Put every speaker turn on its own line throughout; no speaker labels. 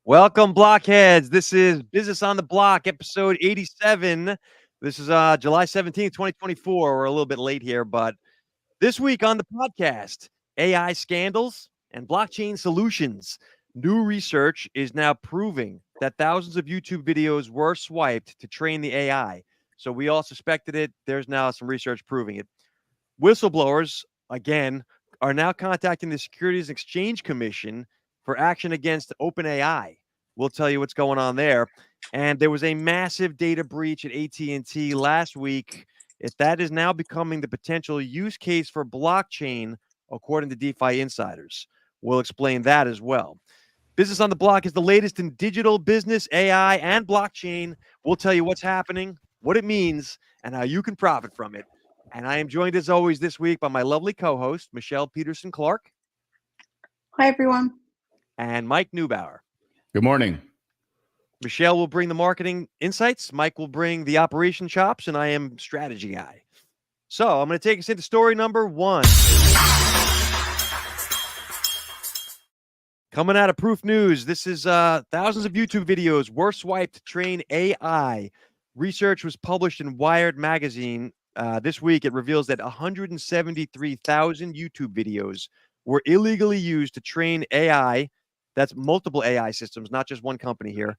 Welcome, blockheads. This is Business on the Block, episode 87. This is July 17th, 2024. We're a little bit late here, but this week on the podcast, AI scandals and blockchain solutions. New research is now proving that thousands of YouTube videos were swiped to train the AI. So we all suspected it. There's now some research proving it. Whistleblowers, again, are now contacting the Securities and Exchange Commission for action against OpenAI. We'll tell you what's going on there. And there was a massive data breach at AT&T last week. If that is now becoming the potential use case for blockchain, according to DeFi insiders. We'll explain that as well. Business on the Block is the latest in digital business, AI, and blockchain. We'll tell you what's happening, what it means, and how you can profit from it. And I am joined, as always, this week by my lovely co-host, Michelle Peterson-Clark.
Hi, everyone.
And Mike Neubauer.
Good morning.
Michelle will bring the marketing insights. Mike will bring the operation chops, and I am strategy guy. So I'm going to take us into story number one. Coming out of Proof News, this is thousands of YouTube videos were swiped to train AI. Research was published in Wired magazine. This week, it reveals that 173,000 YouTube videos were illegally used to train AI. That's multiple AI systems, not just one company here.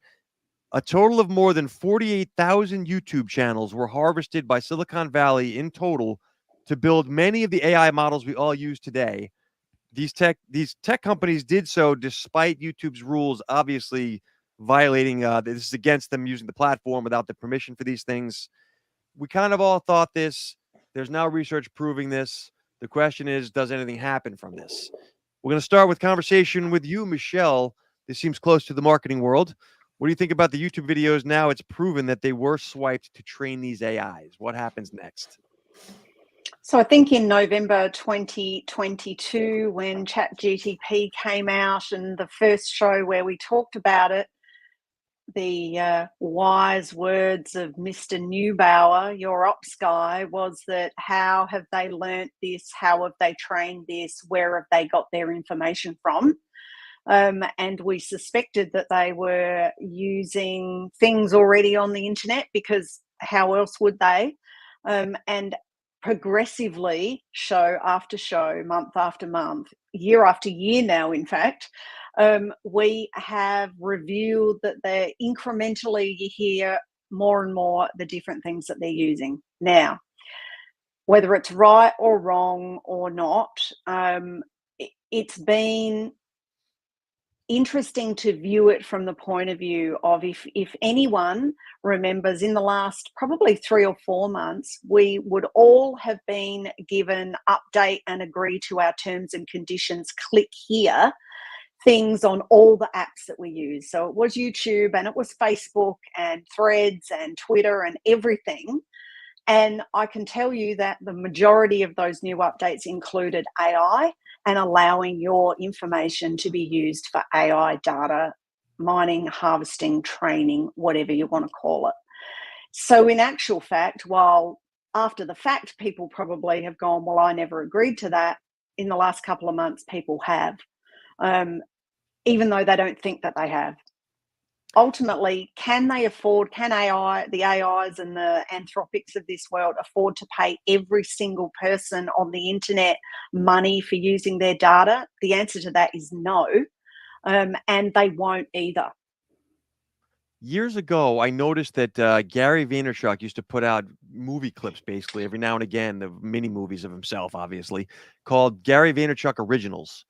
A total of more than 48,000 YouTube channels were harvested by Silicon Valley in total to build many of the AI models we all use today. These tech companies did so despite YouTube's rules, obviously violating, this is against them using the platform without the permission for these things. We kind of all thought this. There's now research proving this. The question is, does anything happen from this? We're going to start with conversation with you, Michelle. This seems close to the marketing world. What do you think about the YouTube videos now? It's proven that they were swiped to train these AIs. What happens next?
So I think in November 2022, when ChatGPT came out and the first show where we talked about it, the wise words of Mr. Neubauer, your ops guy, was that how have they learnt this? How have they trained this? Where have they got their information from? And we suspected that they were using things already on the internet, because how else would they? And progressively, show after show, month after month, year after year now, in fact, we have revealed that they're incrementally, you hear more and more the different things that they're using. Now, whether it's right or wrong or not, it's been interesting to view it from the point of view of if anyone remembers, in the last probably 3 or 4 months, we would all have been given update and agree to our terms and conditions, click here, things on all the apps that we use. So it was YouTube and it was Facebook and Threads and Twitter and everything. And I can tell you that the majority of those new updates included AI and allowing your information to be used for AI data mining, harvesting, training, whatever you want to call it. So in actual fact, while after the fact people probably have gone, well, I never agreed to that, in the last couple of months people have, even though they don't think that they have. Ultimately, can AI, the AIs and the Anthropics of this world, afford to pay every single person on the internet money for using their data? The answer to that is no, and they won't either.
Years ago, I noticed that Gary Vaynerchuk used to put out movie clips, basically, every now and again, the mini movies of himself, obviously, called Gary Vaynerchuk Originals.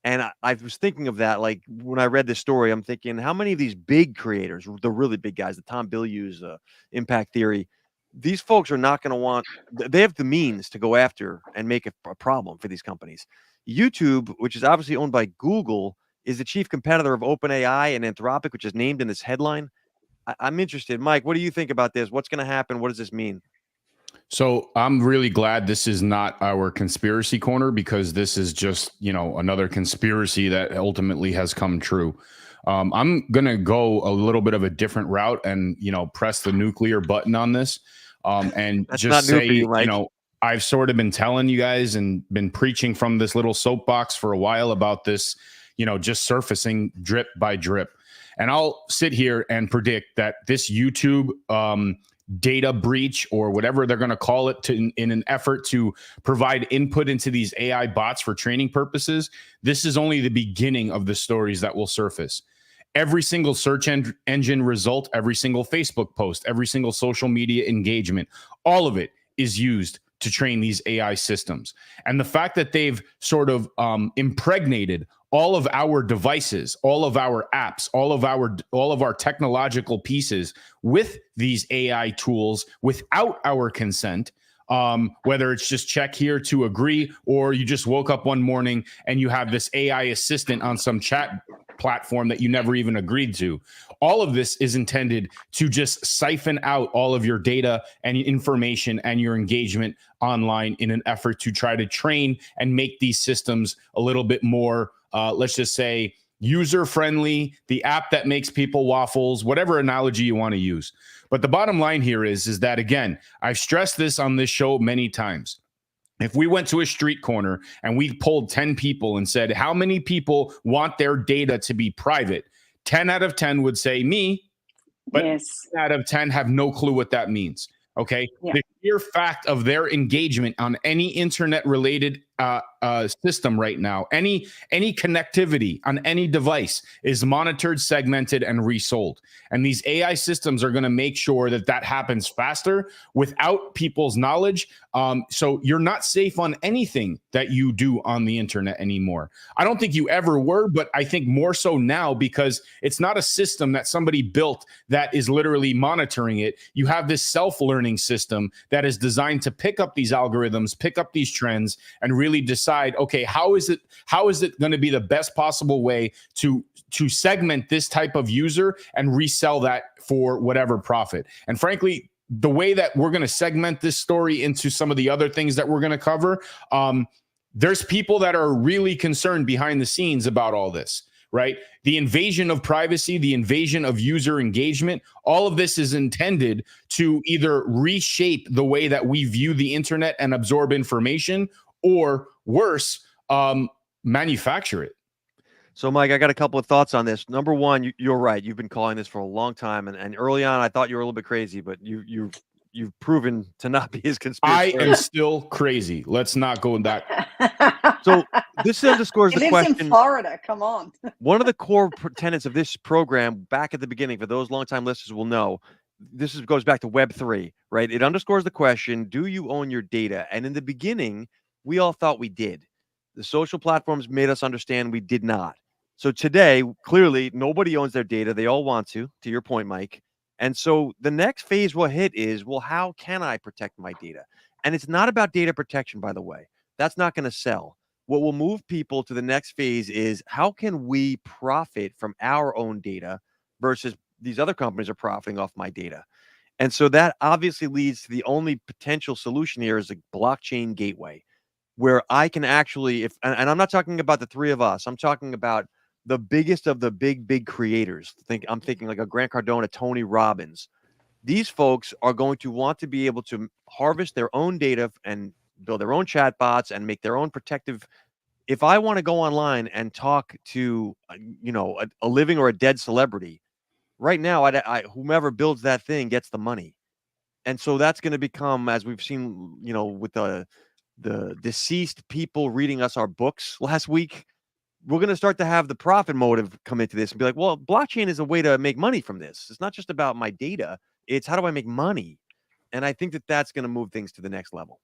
And I was thinking of that, like, when I read this story, I'm thinking, how many of these big creators, the really big guys, the Tom Bilyeu's, Impact Theory, these folks are not going to want, they have the means to go after and make a problem for these companies. YouTube, which is obviously owned by Google, is the chief competitor of OpenAI and Anthropic, which is named in this headline. I'm interested. Mike, what do you think about this? What's going to happen? What does this mean?
So I'm really glad this is not our conspiracy corner, because this is just, another conspiracy that ultimately has come true. I'm going to go a little bit of a different route and, press the nuclear button on this. And
That's
just
not new
say,
for you, Mike.
I've sort of been telling you guys and been preaching from this little soapbox for a while about this, just surfacing drip by drip. And I'll sit here and predict that this YouTube data breach, or whatever they're going to call it, in an effort to provide input into these AI bots for training purposes, this is only the beginning of the stories that will surface. Every single search engine result, every single Facebook post, every single social media engagement, all of it is used to train these AI systems. And the fact that they've sort of impregnated all of our devices, all of our apps, all of our technological pieces with these AI tools without our consent, whether it's just check here to agree, or you just woke up one morning and you have this AI assistant on some chat platform that you never even agreed to. All of this is intended to just siphon out all of your data and information and your engagement online in an effort to try to train and make these systems a little bit more, let's just say, user-friendly, the app that makes people waffles, whatever analogy you want to use. But the bottom line here is that, again, I've stressed this on this show many times. If we went to a street corner and we polled 10 people and said, how many people want their data to be private? 10 out of 10 would say me, but
Yes.
10 out of 10 have no clue what that means. Okay.
Yeah.
The sheer fact of their engagement on any internet related system right now, any connectivity on any device is monitored, segmented, and resold. And these AI systems are going to make sure that that happens faster without people's knowledge. So you're not safe on anything that you do on the internet anymore. I don't think you ever were, but I think more so now, because it's not a system that somebody built that is literally monitoring it. You have this self-learning system that is designed to pick up these algorithms, pick up these trends, and really decide, okay, how is it going to be the best possible way to segment this type of user and resell that for whatever profit. And frankly, the way that we're going to segment this story into some of the other things that we're going to cover, there's people that are really concerned behind the scenes about all this, right? The invasion of privacy, the invasion of user engagement, all of this is intended to either reshape the way that we view the internet and absorb information, or worse, manufacture it.
So, Mike, I got a couple of thoughts on this. Number one, you're right. You've been calling this for a long time, and early on, I thought you were a little bit crazy, but you've proven to not be as conspiracy.
I am still crazy. Let's not go in that.
So this underscores the question.
He lives in Florida. Come on.
One of the core tenets of this program, back at the beginning, for those longtime listeners will know, goes back to Web3, right? It underscores the question: do you own your data? And in the beginning, we all thought we did. The social platforms made us understand we did not. So today, clearly, nobody owns their data. They all want to your point, Mike. And so the next phase we'll hit is, well, how can I protect my data? And it's not about data protection, by the way. That's not going to sell. What will move people to the next phase is, how can we profit from our own data versus these other companies are profiting off my data? And so that obviously leads to the only potential solution here is a blockchain gateway, where I can actually, and I'm not talking about the three of us, I'm talking about the biggest of the big creators. I'm thinking like a Grant Cardone, a Tony Robbins. These folks are going to want to be able to harvest their own data and build their own chatbots and make their own protective. If I want to go online and talk to, a living or a dead celebrity, right now, whomever builds that thing gets the money. And so that's going to become, as we've seen, with the deceased people reading us our books last week, we're going to start to have the profit motive come into this and be like, well, blockchain is a way to make money from this. It's not just about my data. It's how do I make money? And I think that that's going to move things to the next level.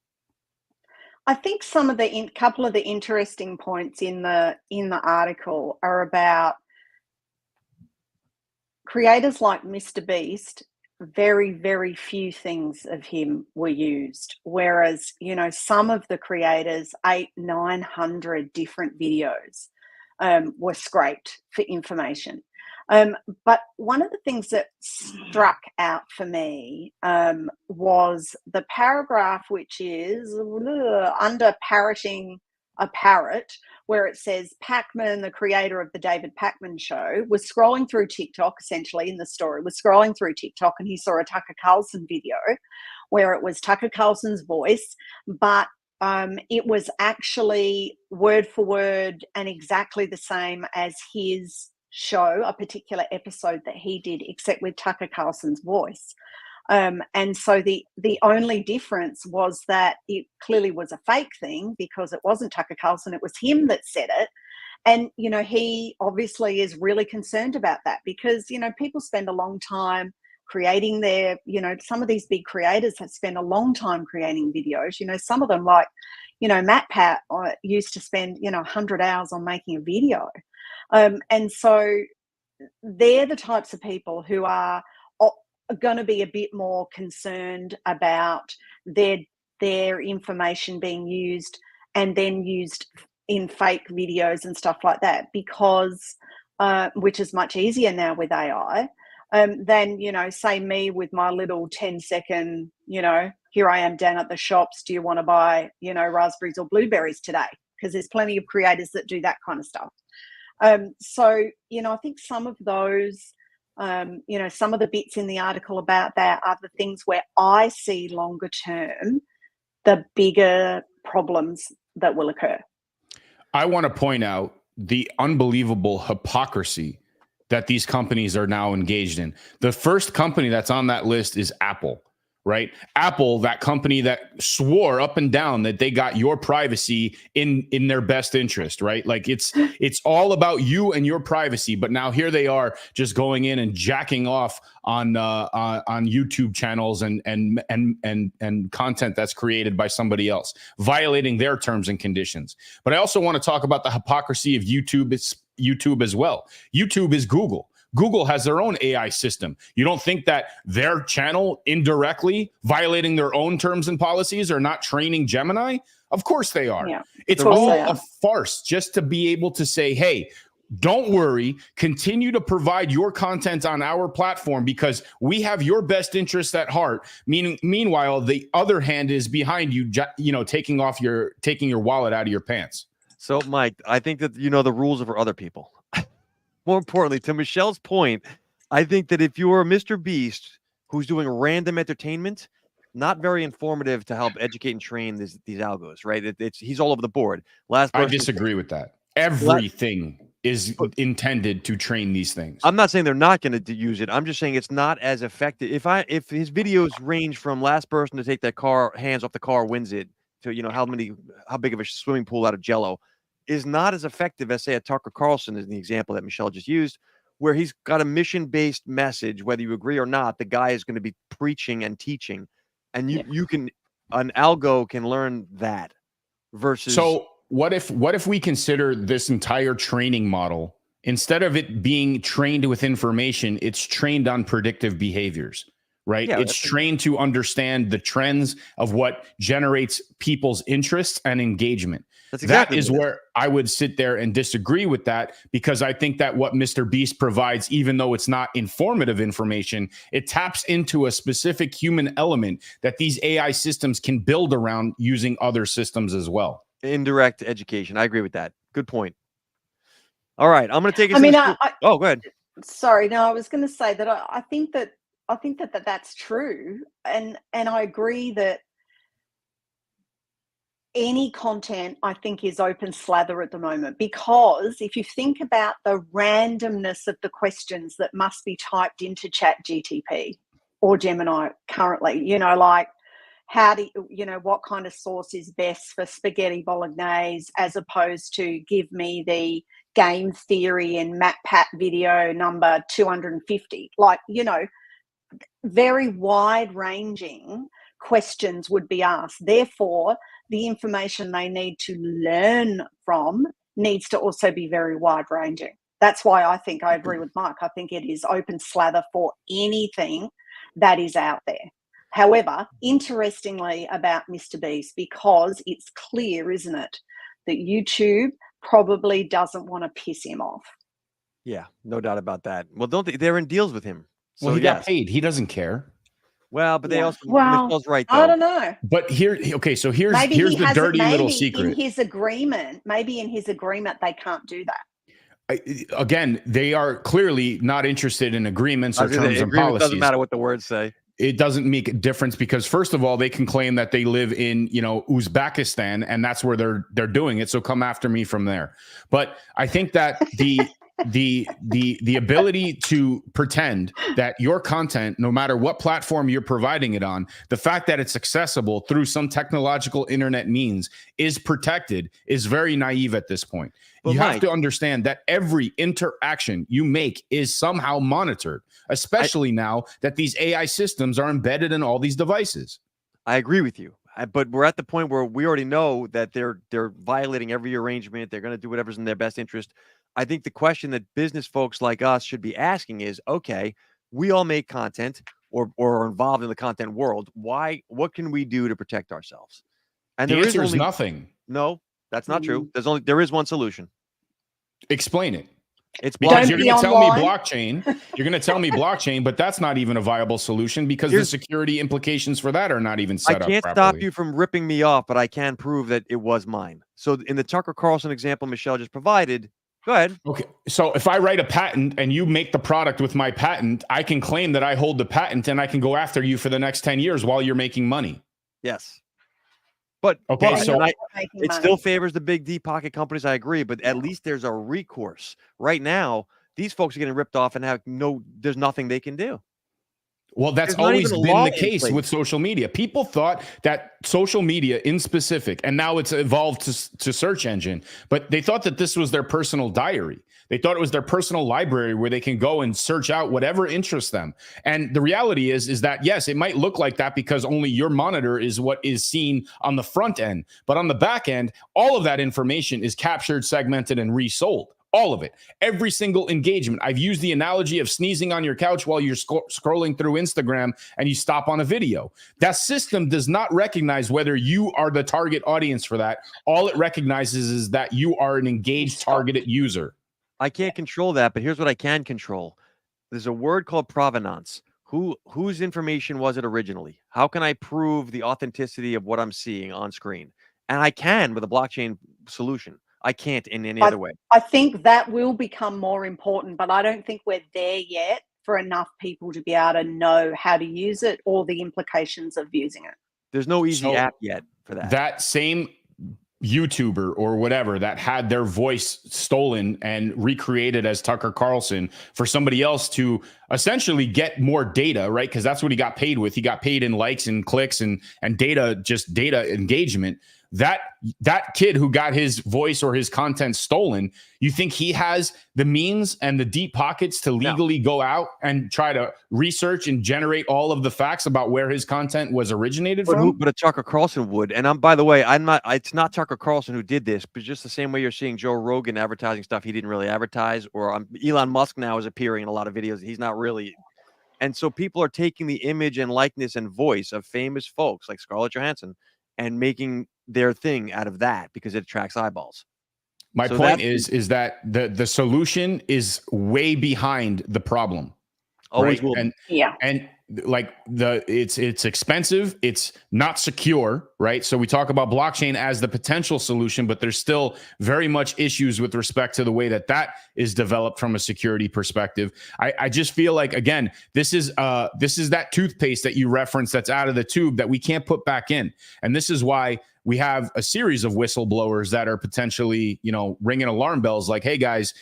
I think some of the couple of the interesting points in the article are about creators like Mr. Beast. Very, very few things of him were used, whereas some of the creators, 800-900 different videos were scraped for information. But one of the things that struck out for me was the paragraph which is under parroting a parrot, where it says Pacman, the creator of the David Pacman Show, was scrolling through TikTok, essentially in the story, was scrolling through TikTok, and he saw a Tucker Carlson video where it was Tucker Carlson's voice, but it was actually word for word and exactly the same as his show, a particular episode that he did, except with Tucker Carlson's voice. And so the only difference was that it clearly was a fake thing because it wasn't Tucker Carlson, it was him that said it. And, he obviously is really concerned about that because, people spend a long time creating their, some of these big creators have spent a long time creating videos. Some of them like, Matt Pat used to spend, 100 hours on making a video. And so they're the types of people who are going to be a bit more concerned about their information being used and then used in fake videos and stuff like that, because which is much easier now with AI than, say me with my little 10-second, here I am down at the shops. Do you want to buy, raspberries or blueberries today? Because there's plenty of creators that do that kind of stuff. So, I think some of those, some of the bits in the article about that are the things where I see longer term, the bigger problems that will occur.
I want to point out the unbelievable hypocrisy that these companies are now engaged in. The first company that's on that list is Apple, right? Apple, that company that swore up and down that they got your privacy in their best interest, right? Like it's all about you and your privacy. But now here they are just going in and jacking off on YouTube channels and content that's created by somebody else, violating their terms and conditions. But I also want to talk about the hypocrisy of YouTube. It's YouTube as well. YouTube is Google. Google has their own AI system. You don't think that their channel indirectly violating their own terms and policies are not training Gemini? Of course they are. Yeah, it's all a farce just to be able to say, hey, don't worry, continue to provide your content on our platform because we have your best interest at heart. Meanwhile, the other hand is behind you, taking your wallet out of your pants.
So, Mike, I think that, the rules are for other people. More importantly, to Michelle's point, I think that if you're a Mr. Beast who's doing random entertainment, not very informative to help educate and train these algos, right? He's all over the board. I
disagree with that. Everything is intended to train these things.
I'm not saying they're not going to use it. I'm just saying it's not as effective. If his videos range from last person to take their hands off the car wins it to how big of a swimming pool out of Jello, is not as effective as, say, a Tucker Carlson is the example that Michelle just used, where he's got a mission-based message, whether you agree or not, the guy is going to be preaching and teaching. And an algo can learn that versus.
So what if we consider this entire training model, instead of it being trained with information, it's trained on predictive behaviors, right? Yeah, it's trained to understand the trends of what generates people's interests and engagement. That is where I would sit there and disagree with that, because I think that what Mr. Beast provides, even though it's not informative information, it taps into a specific human element that these AI systems can build around using other systems as well.
Indirect education. I agree with that. Good point. All right. I'm going to take it. Go ahead.
Sorry. No, I was going to say that I think that that's true. And I agree that any content, I think, is open slather at the moment, because if you think about the randomness of the questions that must be typed into ChatGTP or Gemini currently, like what kind of sauce is best for spaghetti bolognese, as opposed to give me the game theory in Matt Pat video number 250, very wide ranging questions would be asked. Therefore, the information they need to learn from needs to also be very wide ranging. That's why I think I agree with Mark. I think it is open slather for anything that is out there. However, interestingly about Mr. Beast, because it's clear, isn't it, that YouTube probably doesn't want to piss him off.
Yeah, no doubt about that. Well, they're in deals with him. So
well, he got paid. He doesn't care.
Well, but they also, Michelle's right, though.
I don't know.
But here's the dirty little secret.
In his agreement, they can't do that.
Again, they are clearly not interested in agreements or terms and policies. It
doesn't matter what the words say.
It doesn't make a difference, because first of all, they can claim that they live in, Uzbekistan, and that's where they're doing it. So come after me from there. But I think that the ability to pretend that your content, no matter what platform you're providing it on, the fact that it's accessible through some technological internet means is protected is very naive at this point.
But
you
Mike,
have to understand that every interaction you make is somehow monitored, especially now that these AI systems are embedded in all these devices.
I agree with you. But we're at the point where we already know that they're violating every arrangement. They're going to do whatever's in their best interest. I think the question that business folks like us should be asking is, okay, we all make content or are involved in the content world. What can we do to protect ourselves? And
The
there
answer is
only
nothing.
No, that's not true. There is one solution.
Explain it.
It's
Because
blockchain.
you're going to tell me blockchain. You're going to tell me blockchain, but that's not even a viable solution because the security implications for that are not even set up properly.
I can't stop you from ripping me off, but I can prove that it was mine. So in the Tucker Carlson example Michelle just provided, go ahead.
Okay. So if I write a patent and you make the product with my patent, I can claim that I hold the patent and I can go after you for the next 10 years while you're making money.
Yes. But
okay, so
it still favors the big deep pocket companies. I agree, but at least there's a recourse. Right now, these folks are getting ripped off and there's nothing they can do.
Well, that's always been the case with social media. People thought that social media in specific, and now it's evolved to search engine, but they thought that this was their personal diary. They thought it was their personal library where they can go and search out whatever interests them. And the reality is that, yes, it might look like that because only your monitor is what is seen on the front end. But on the back end, all of that information is captured, segmented, and resold. All of it. Every single engagement. I've used the analogy of sneezing on your couch while you're scrolling through Instagram and you stop on a video. That system does not recognize whether you are the target audience for that. All it recognizes is that you are an engaged, targeted user.
I can't control that, but here's what I can control. There's a word called provenance. Whose information was it originally? How can I prove the authenticity of what I'm seeing on screen? And I can with a blockchain solution. I can't in any other way.
I think that will become more important, but I don't think we're there yet for enough people to be able to know how to use it or the implications of using it.
There's no easy app yet for that.
That same YouTuber or whatever that had their voice stolen and recreated as Tucker Carlson for somebody else to essentially get more data, right? Because that's what he got paid with. He got paid in likes and clicks and data, just data engagement. That kid who got his voice or his content stolen, you think he has the means and the deep pockets to legally go out and try to research and generate all of the facts about where his content was originated from?
But a Tucker Carlson would. And by the way, it's not Tucker Carlson who did this, but just the same way you're seeing Joe Rogan advertising stuff he didn't really advertise, or Elon Musk now is appearing in a lot of videos. He's not really. And so people are taking the image and likeness and voice of famous folks like Scarlett Johansson and making their thing out of that because it attracts eyeballs.
My point is that the solution is way behind the problem.
Always
right?
will.
And like it's expensive, it's not secure, right? So we talk about blockchain as the potential solution, but there's still very much issues with respect to the way that is developed from a security perspective. I just feel like, again, this is that toothpaste that you referenced that's out of the tube that we can't put back in. And this is why we have a series of whistleblowers that are potentially, ringing alarm bells like, hey guys,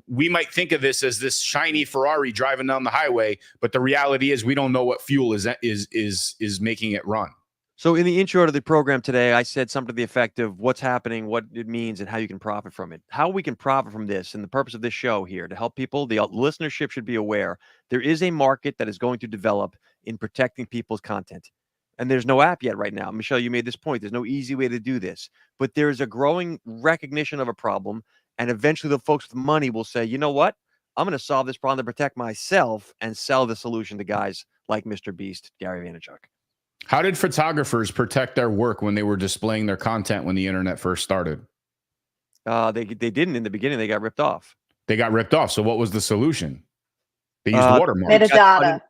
we might think of this as this shiny Ferrari driving down the highway, but the reality is we don't know what fuel is making it run.
So in the intro to the program today, I said something to the effect of what's happening, what it means, and how you can profit from it. How we can profit from this, and the purpose of this show here to help people, the listenership should be aware, there is a market that is going to develop in protecting people's content. And there's no app yet right now. Michelle, you made this point. There's no easy way to do this. But there's a growing recognition of a problem. And eventually the folks with money will say, you know what? I'm going to solve this problem to protect myself and sell the solution to guys like Mr. Beast, Gary Vaynerchuk.
How did photographers protect their work when they were displaying their content when the internet first started?
They didn't in the beginning. They got ripped off.
They got ripped off. So what was the solution? They used watermarks.
Metadata.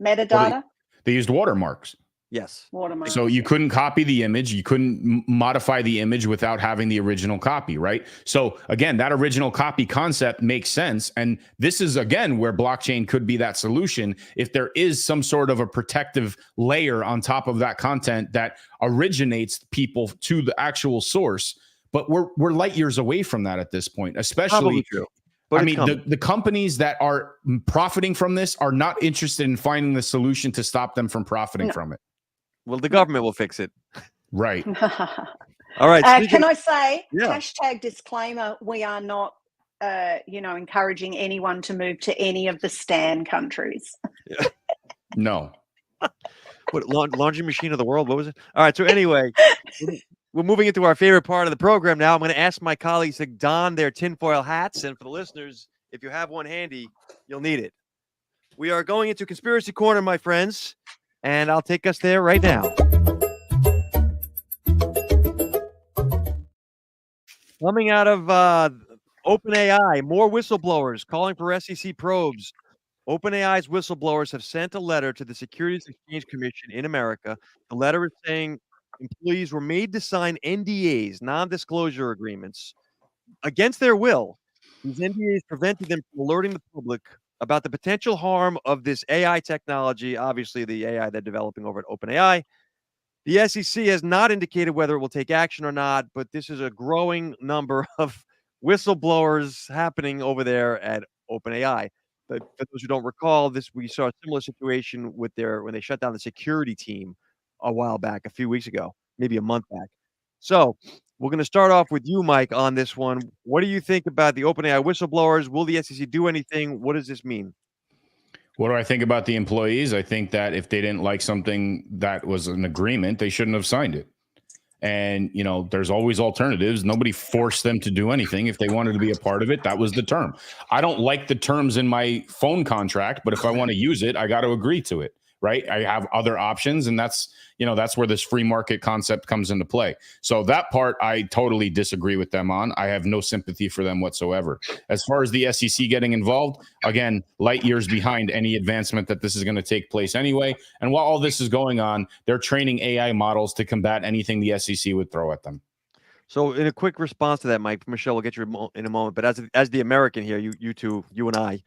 Well, they used watermarks.
Yes.
Watermark.
So you couldn't copy the image. You couldn't modify the image without having the original copy, right? So again, that original copy concept makes sense. And this is, again, where blockchain could be that solution if there is some sort of a protective layer on top of that content that originates people to the actual source. But we're light years away from that at this point, especially.
True. But
I mean, the companies that are profiting from this are not interested in finding the solution to stop them from profiting from it.
Well, the government will fix it.
Right.
All right.
Can I say,
Yeah.
hashtag disclaimer, we are not, encouraging anyone to move to any of the Stan countries.
No.
What, laundry machine of the world? What was it? All right. So anyway, we're moving into our favorite part of the program now. I'm going to ask my colleagues to don their tinfoil hats. And for the listeners, if you have one handy, you'll need it. We are going into Conspiracy Corner, my friends, and I'll take us there right now. Coming out of OpenAI, more whistleblowers calling for SEC probes. OpenAI's whistleblowers have sent a letter to the Securities and Exchange Commission in America. The letter is saying employees were made to sign NDAs, non-disclosure agreements, against their will. These NDAs prevented them from alerting the public about the potential harm of this AI technology, obviously the AI they're developing over at OpenAI. The SEC has not indicated whether it will take action or not, but this is a growing number of whistleblowers happening over there at OpenAI. But for those who don't recall, we saw a similar situation with when they shut down the security team a while back, a few weeks ago, maybe a month back. So we're going to start off with you, Mike, on this one. What do you think about the OpenAI whistleblowers? Will the SEC do anything? What does this mean?
What do I think about the employees? I think that if they didn't like something that was an agreement, they shouldn't have signed it. And, there's always alternatives. Nobody forced them to do anything. If they wanted to be a part of it, that was the term. I don't like the terms in my phone contract, but if I want to use it, I got to agree to it, right? I have other options, and that's where this free market concept comes into play. So that part, I totally disagree with them on. I have no sympathy for them whatsoever. As far as the SEC getting involved, again, light years behind any advancement that this is going to take place anyway. And while all this is going on, they're training AI models to combat anything the SEC would throw at them.
So in a quick response to that, Mike, Michelle, we'll get you in a moment. But as the American here, you two, you and I,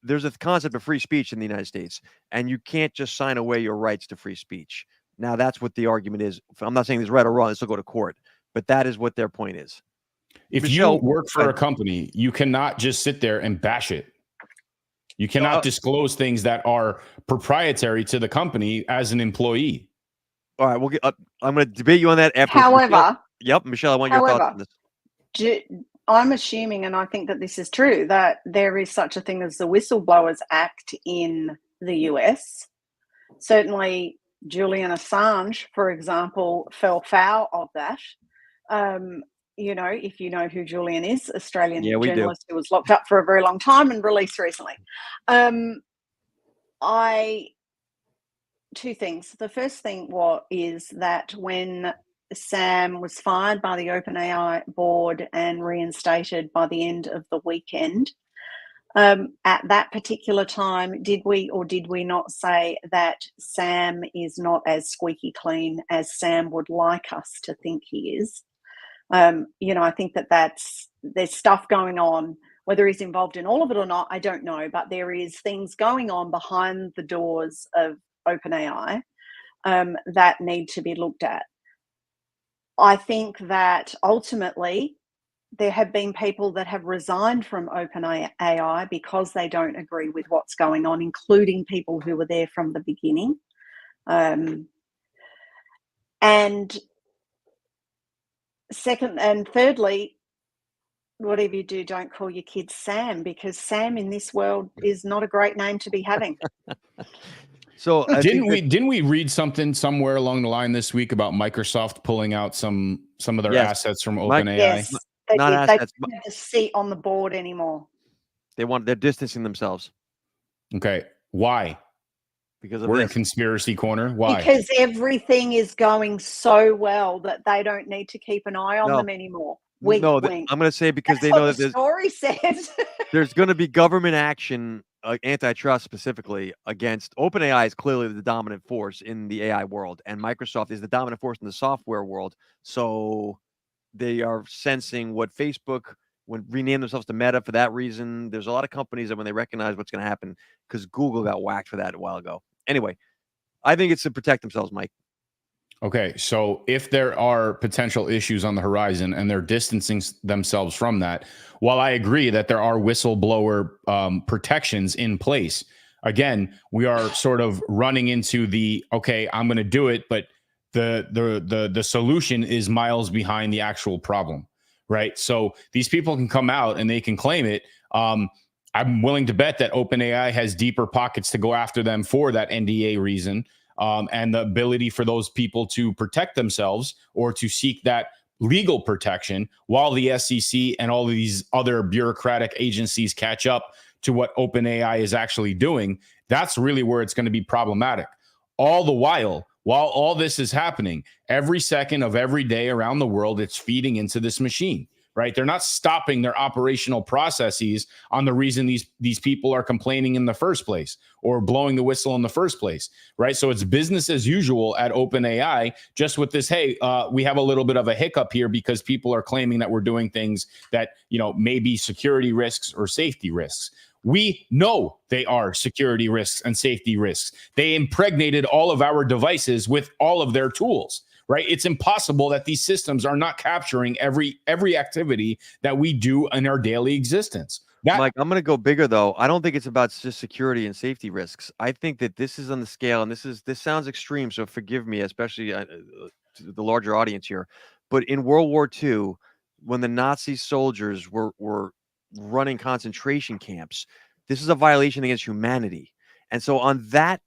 there's a concept of free speech in the United States, and you can't just sign away your rights to free speech. Now, that's what the argument is. I'm not saying this is right or wrong. This will go to court, but that is what their point is.
If
Michelle,
you work for a company, you cannot just sit there and bash it. You cannot disclose things that are proprietary to the company as an employee.
All right, we'll get. I'm going to debate you on that after.
However,
Michelle, I want your thoughts on this.
I'm assuming, and I think that this is true, that there is such a thing as the Whistleblowers Act in the US. Certainly, Julian Assange, for example, fell foul of that. If you know who Julian is, Australian journalist who was locked up for a very long time and released recently. Two things. The first thing is that when Sam was fired by the OpenAI board and reinstated by the end of the weekend, at that particular time, did we or did we not say that Sam is not as squeaky clean as Sam would like us to think he is? I think there's stuff going on. Whether he's involved in all of it or not, I don't know. But there is things going on behind the doors of OpenAI that need to be looked at. I think that ultimately there have been people that have resigned from OpenAI because they don't agree with what's going on, including people who were there from the beginning. And second and thirdly, whatever you do, don't call your kids Sam, because Sam in this world is not a great name to be having.
So
didn't we read something somewhere along the line this week about Microsoft pulling out some of their assets from OpenAI?
Yes, they
not
did.
assets.
They don't have a seat on the board anymore.
They're distancing themselves.
Okay, why?
Because
we're in conspiracy corner. Why?
Because everything is going so well that they don't need to keep an eye on them anymore. Wink, wink.
I'm going to say because
That's
they know
what
that
the story says.
There's going to be government action, antitrust specifically, against OpenAI is clearly the dominant force in the AI world, and Microsoft is the dominant force in the software world. So they are sensing what Facebook renamed themselves to Meta for that reason. There's a lot of companies that when they recognize what's going to happen, because Google got whacked for that a while ago. Anyway, I think it's to protect themselves, Mike.
Okay, so if there are potential issues on the horizon and they're distancing themselves from that, while I agree that there are whistleblower protections in place, again, we are sort of running into the okay, I'm going to do it, but the solution is miles behind the actual problem, right? So these people can come out and they can claim it. I'm willing to bet that OpenAI has deeper pockets to go after them for that NDA reason, and the ability for those people to protect themselves or to seek that legal protection while the S.E.C and all of these other bureaucratic agencies catch up to what OpenAI is actually doing. That's really where it's going to be problematic. All the while all this is happening, every second of every day around the world, it's feeding into this machine. Right? They're not stopping their operational processes on the reason these people are complaining in the first place or blowing the whistle in the first place. Right? So it's business as usual at OpenAI, just with this, hey, we have a little bit of a hiccup here because people are claiming that we're doing things that, may be security risks or safety risks. We know they are security risks and safety risks. They impregnated all of our devices with all of their tools. Right? It's impossible that these systems are not capturing every activity that we do in our daily existence.
Mike, I'm going to go bigger though. I don't think it's about just security and safety risks. I think that this is on the scale, and this sounds extreme, so forgive me, especially to the larger audience here. But in World War II, when the Nazi soldiers were running concentration camps, this is a violation against humanity. And so on that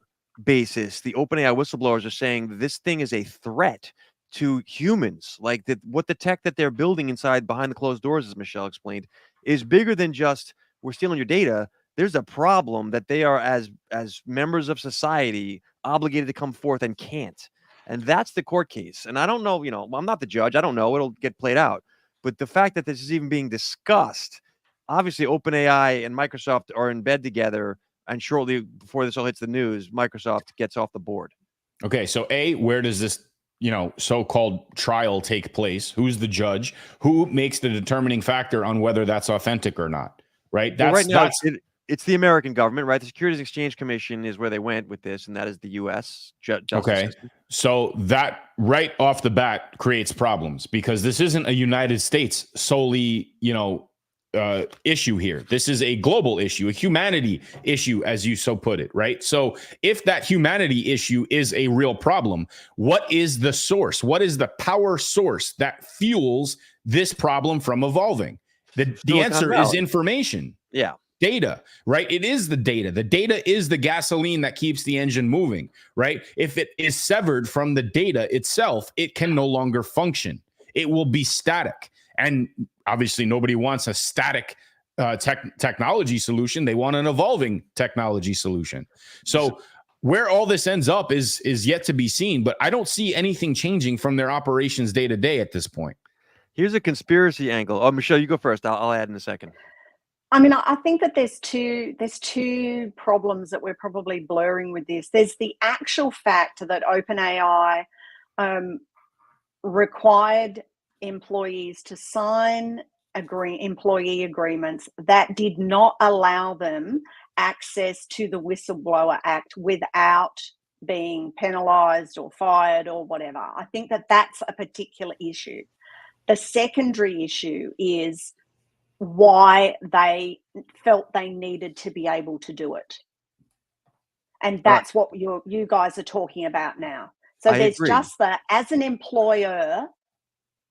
basis, the OpenAI whistleblowers are saying this thing is a threat to humans. Like that, what the tech that they're building inside behind the closed doors, as Michelle explained, is bigger than just we're stealing your data. There's a problem that they are, as members of society, obligated to come forth and can't. And that's the court case. And I don't know, I'm not the judge. I don't know. It'll get played out. But the fact that this is even being discussed, obviously OpenAI and Microsoft are in bed together. And shortly before this all hits the news, Microsoft gets off the board.
Okay, so where does this so-called trial take place? Who's the judge? Who makes the determining factor on whether that's authentic or not? Right.
Right now, it's the American government, right? The Securities and Exchange Commission is where they went with this, and that is the U.S. Justice
okay.
system.
So that right off the bat creates problems because this isn't a United States solely, issue here. This is a global issue, a humanity issue, as you so put it, right? So if that humanity issue is a real problem, what is the source? What is the power source that fuels this problem from evolving? The answer is information.
Yeah.
Data, right? It is the data. The data is the gasoline that keeps the engine moving, right? If it is severed from the data itself, it can no longer function. It will be static. And obviously, nobody wants a static technology solution. They want an evolving technology solution. So where all this ends up is yet to be seen. But I don't see anything changing from their operations day to day at this point.
Here's a conspiracy angle. Oh, Michelle, you go first. I'll add in a second.
I mean, I think that there's two problems that we're probably blurring with this. There's the actual fact that OpenAI required employees to sign employee agreements that did not allow them access to the Whistleblower Act without being penalized or fired or whatever. I think that that's a particular issue. The secondary issue is why they felt they needed to be able to do it. And that's what you guys are talking about now. So there's just that as an employer,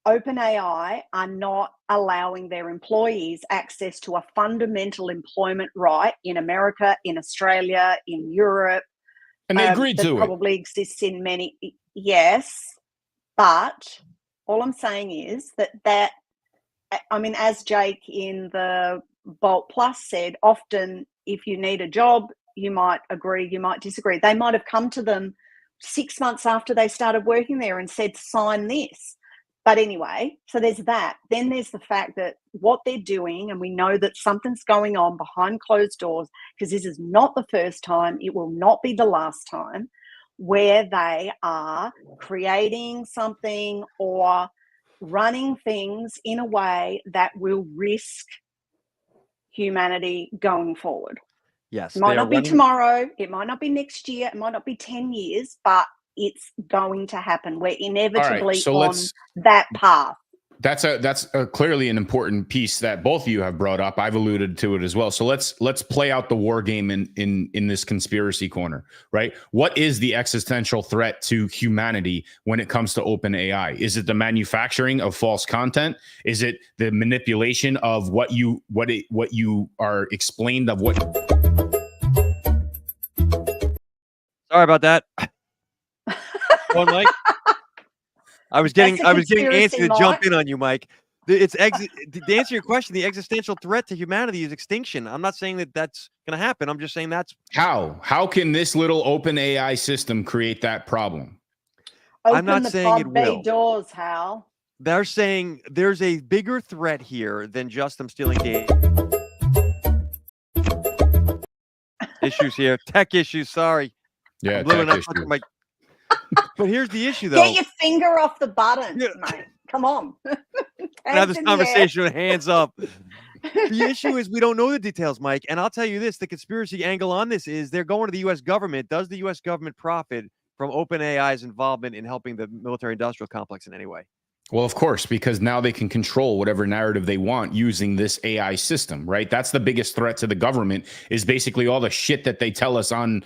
OpenAI are not allowing their employees access to a fundamental employment right in America, in Australia, in Europe.
And they agreed to it.
Probably exists in many, yes. But all I'm saying is that I mean, as Jake in the Bolt Plus said, often if you need a job, you might agree, you might disagree. They might have come to them 6 months after they started working there and said, sign this. But anyway, so there's that. Then there's the fact that what they're doing, and we know that something's going on behind closed doors, because this is not the first time, it will not be the last time, where they are creating something or running things in a way that will risk humanity going forward.
Yes.
It might not be tomorrow, it might not be next year, it might not be 10 years, but it's going to happen. We're inevitably
so
on that path.
That's clearly an important piece that both of you have brought up. I've alluded to it as well. So let's play out the war game in this conspiracy corner, right? What is the existential threat to humanity when it comes to OpenAI? Is it the manufacturing of false content? Is it the manipulation of what you are explained of what?
Sorry about that. Go on, Mike. I was getting antsy to jump in on you, Mike. To answer your question, the existential threat to humanity is extinction. I'm not saying that that's going to happen. I'm just saying that's
how can this little OpenAI system create that problem?
Open
I'm not
the
saying it
pod bay
will.
doors, Hal.
They're saying there's a bigger threat here than just them stealing data. Issues here, tech issues. Sorry.
Yeah,
tech
issues.
But here's the issue, though.
Get your finger off the button, mate. Come on.
Have this conversation with hands up. The issue is we don't know the details, Mike. And I'll tell you this, the conspiracy angle on this is they're going to the U.S. government. Does the U.S. government profit from OpenAI's involvement in helping the military-industrial complex in any way?
Well, of course, because now they can control whatever narrative they want using this AI system, right? That's the biggest threat to the government, is basically all the shit that they tell us on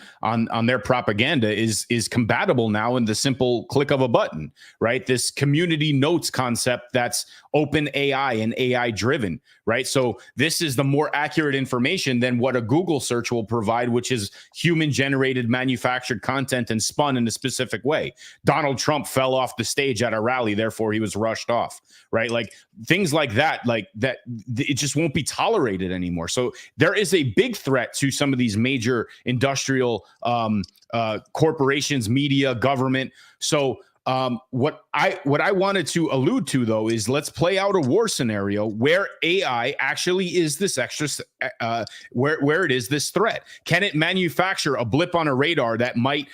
their propaganda is compatible now in the simple click of a button, right? This community notes concept that's open AI and AI driven, right? So this is the more accurate information than what a Google search will provide, which is human generated manufactured content and spun in a specific way. Donald Trump fell off the stage at a rally, therefore he was rushed off, right? Like things like that, it just won't be tolerated anymore. So there is a big threat to some of these major industrial corporations, media, government. So what I wanted to allude to, though, is let's play out a war scenario where AI actually is this extra, where it is this threat. Can it manufacture a blip on a radar that might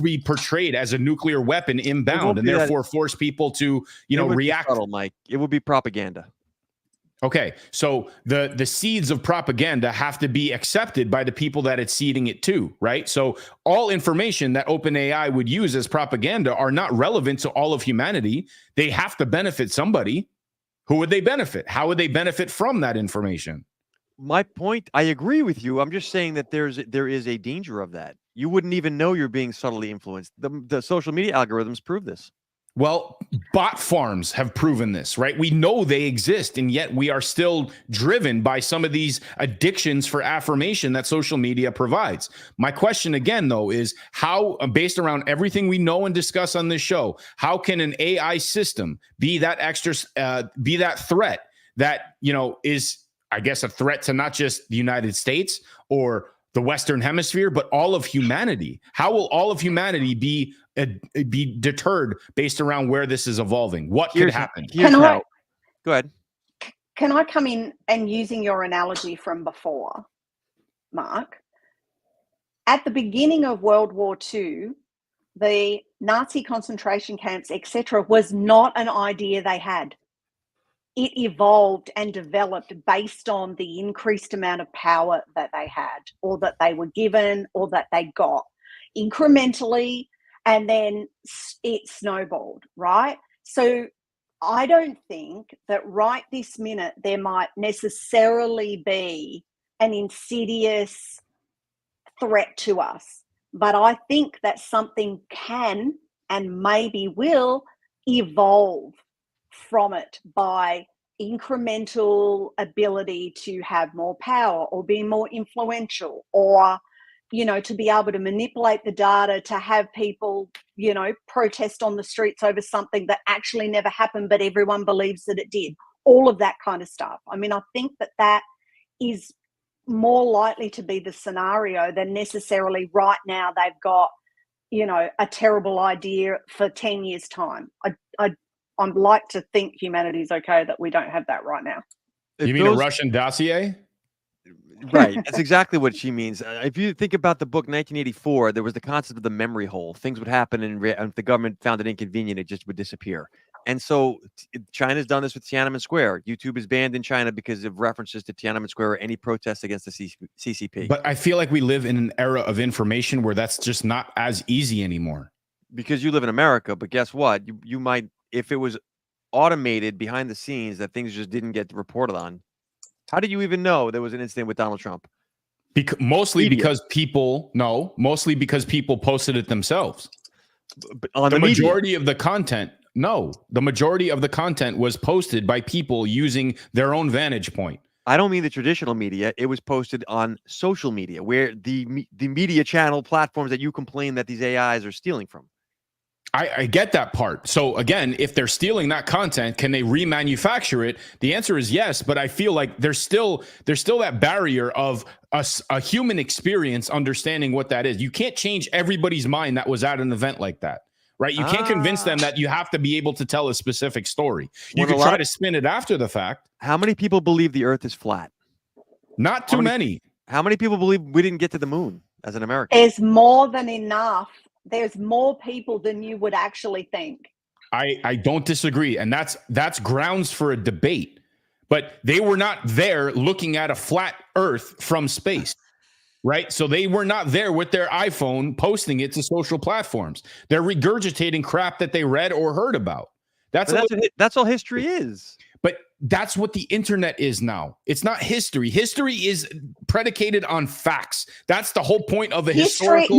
be portrayed as a nuclear weapon inbound and therefore force people to, react?
Subtle, Mike. It would be propaganda.
Okay, so the seeds of propaganda have to be accepted by the people that it's seeding it to, right? So all information that OpenAI would use as propaganda are not relevant to all of humanity. They have to benefit somebody. Who would they benefit? How would they benefit from that information?
My point, I agree with you. I'm just saying that there is a danger of that. You wouldn't even know you're being subtly influenced. The social media algorithms prove this.
Well, bot farms have proven this, right? We know they exist, and yet we are still driven by some of these addictions for affirmation that social media provides. My question again, though, is how, based around everything we know and discuss on this show, how can an AI system be that be that threat that, is, I guess, a threat to not just the United States or the Western Hemisphere, but all of humanity? How will all of humanity be deterred based around where this is evolving? What could happen?
Go ahead.
Can I come in and using your analogy from before, Mark? At the beginning of World War II, the Nazi concentration camps, etc., was not an idea they had. It evolved and developed based on the increased amount of power that they had, or that they were given, or that they got incrementally, and then it snowballed, right? So I don't think that right this minute there might necessarily be an insidious threat to us, but I think that something can and maybe will evolve from it by incremental ability to have more power or be more influential, or to be able to manipulate the data to have people protest on the streets over something that actually never happened but everyone believes that it did. All of that kind of stuff. I mean, I think that is more likely to be the scenario than necessarily right now they've got a terrible idea for 10 years time. I'd like to think humanity's okay that we don't have that right now.
You mean a Russian dossier?
Right. That's exactly what she means. If you think about the book 1984, there was the concept of the memory hole. Things would happen, and if the government found it inconvenient, it just would disappear. And so China's done this with Tiananmen Square. YouTube is banned in China because of references to Tiananmen Square or any protests against the CCP.
But I feel like we live in an era of information where that's just not as easy anymore.
because you live in America, but guess what? You might, if it was automated behind the scenes that things just didn't get reported on. How did you even know there was an incident with Donald Trump?
Mostly
Media.
because people posted it themselves.
On
The
media.
majority of the content, the majority of the content was posted by people using their own vantage point.
I don't mean the traditional media. It was posted on social media, where the media channel platforms that you complain that these AIs are stealing from.
I get that part. So again, if they're stealing that content, can they remanufacture it? The answer is yes, but I feel like there's still that barrier of a human experience understanding what that is. You can't change everybody's mind that was at an event like that, right? You can't convince them that you have to be able to tell a specific story. You can try to spin it after the fact.
How many people believe the Earth is flat?
Not too many.
How many people believe we didn't get to the moon as an American?
There's more than enough. There's more people than you would actually think.
I don't disagree. And that's grounds for a debate. But they were not there looking at a flat Earth from space, right? So they were not there with their iPhone posting it to social platforms. They're regurgitating crap that they read or heard about. That's
all history is.
But that's what the internet is now. It's not history. History is predicated on facts. That's the whole point of a historical.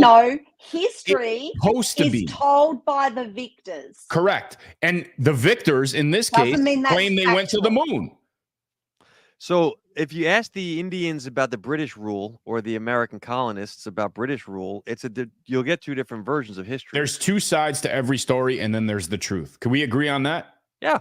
History
is
told by the victors.
Correct. And the victors in this case claim they went to the moon.
So if you ask the Indians about the British rule or the American colonists about British rule, you'll get two different versions of history.
There's two sides to every story, and then there's the truth. Can we agree on that?
Yeah.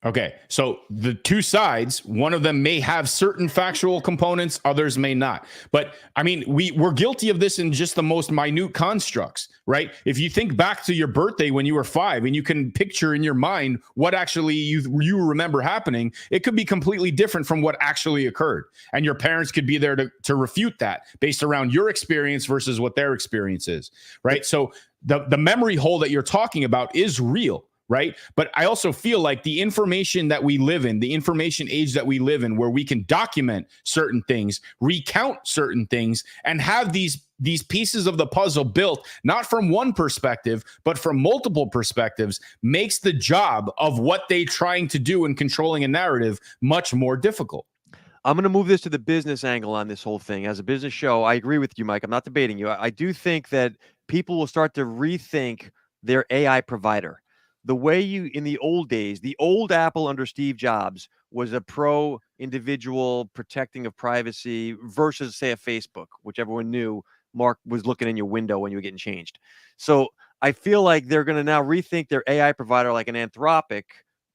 Okay, so the two sides, one of them may have certain factual components, others may not. But I mean, we're guilty of this in just the most minute constructs, right? If you think back to your birthday when you were 5 and you can picture in your mind what actually you remember happening, it could be completely different from what actually occurred. And your parents could be there to refute that based around your experience versus what their experience is, right? So the memory hole that you're talking about is real. Right. But I also feel like the information that we live in, the information age that we live in, where we can document certain things, recount certain things, and have these pieces of the puzzle built, not from one perspective, but from multiple perspectives, makes the job of what they're trying to do in controlling a narrative much more difficult.
I'm going to move this to the business angle on this whole thing. As a business show, I agree with you, Mike. I'm not debating you. I do think that people will start to rethink their AI provider. The way in the old days, the old Apple under Steve Jobs was a pro-individual protecting of privacy versus, say, a Facebook, which everyone knew Mark was looking in your window when you were getting changed. So I feel like they're going to now rethink their AI provider, like an Anthropic,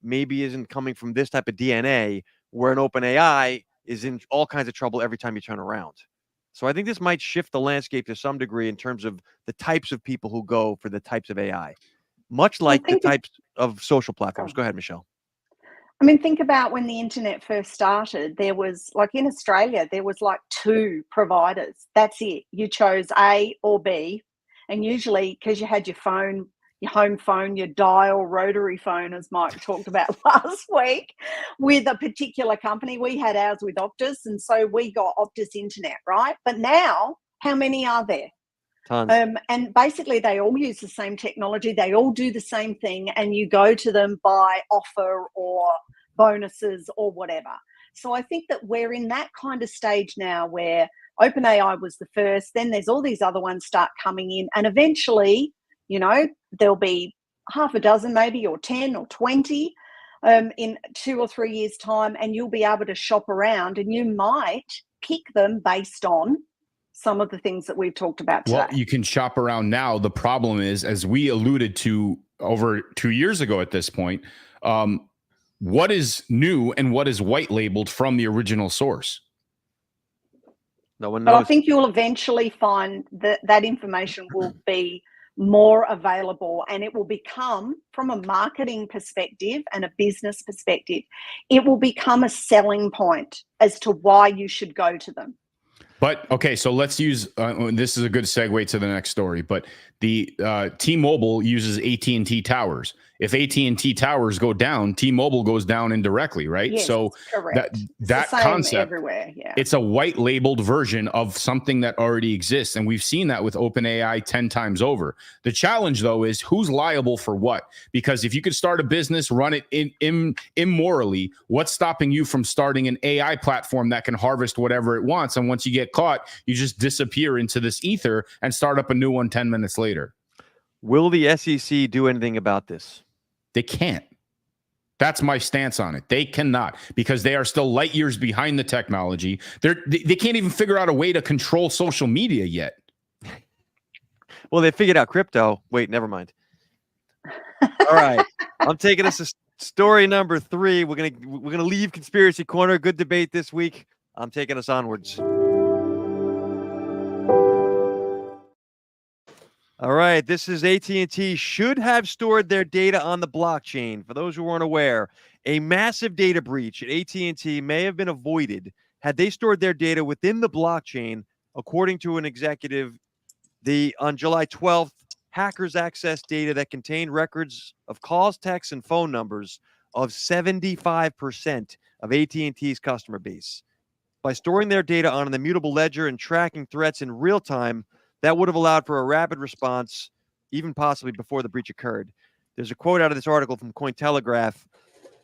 maybe isn't coming from this type of DNA, where an OpenAI is in all kinds of trouble every time you turn around. So I think this might shift the landscape to some degree in terms of the types of people who go for the types of AI. Much like the types of social platforms. Go ahead, Michelle.
I mean, think about when the internet first started, there was, like in Australia, there was like 2 providers. That's it. You chose A or B. And usually, because you had your phone, your home phone, your dial rotary phone, as Mike talked about last week, with a particular company. We had ours with Optus, and so we got Optus Internet, right? But now, how many are there?
Tons.
And basically they all use the same technology, they all do the same thing, and you go to them by offer or bonuses or whatever. So I think that we're in that kind of stage now where OpenAI was the first, then there's all these other ones start coming in, and eventually, there'll be half a dozen maybe, or 10 or 20 in 2 or 3 years' time, and you'll be able to shop around and you might pick them based on some of the things that we've talked about today.
Well, you can shop around now. The problem is, as we alluded to over 2 years ago at this point, what is new and what is white labeled from the original source?
No one knows.
But I think you'll eventually find that information will be more available, and it will become, from a marketing perspective and a business perspective, it will become a selling point as to why you should go to them.
But okay, so let's use this is a good segue to the next story. But the T-Mobile uses AT&T towers, If AT&T towers go down, T-Mobile goes down indirectly, right?
Yes,
So
correct.
that
Same
concept
everywhere. Yeah,
it's a white labeled version of something that already exists. And we've seen that with OpenAI 10 times over. The challenge, though, is who's liable for what? Because if you could start a business, run it immorally, what's stopping you from starting an AI platform that can harvest whatever it wants? And once you get caught, you just disappear into this ether and start up a new one 10 minutes later.
Will the SEC do anything about this?
They can't. That's my stance on it. They cannot, because they are still light years behind the technology. They can't even figure out a way to control social media yet.
Well, they figured out crypto. Wait, never mind. All right. I'm taking us to story number 3. We're gonna leave Conspiracy Corner. Good debate this week. I'm taking us onwards. All right, this is AT&T should have stored their data on the blockchain. For those who weren't aware, a massive data breach at AT&T may have been avoided had they stored their data within the blockchain, according to an executive. On July 12th, hackers accessed data that contained records of calls, texts, and phone numbers of 75% of AT&T's customer base. By storing their data on an immutable ledger and tracking threats in real time, that would have allowed for a rapid response, even possibly before the breach occurred. There's a quote out of this article from Cointelegraph.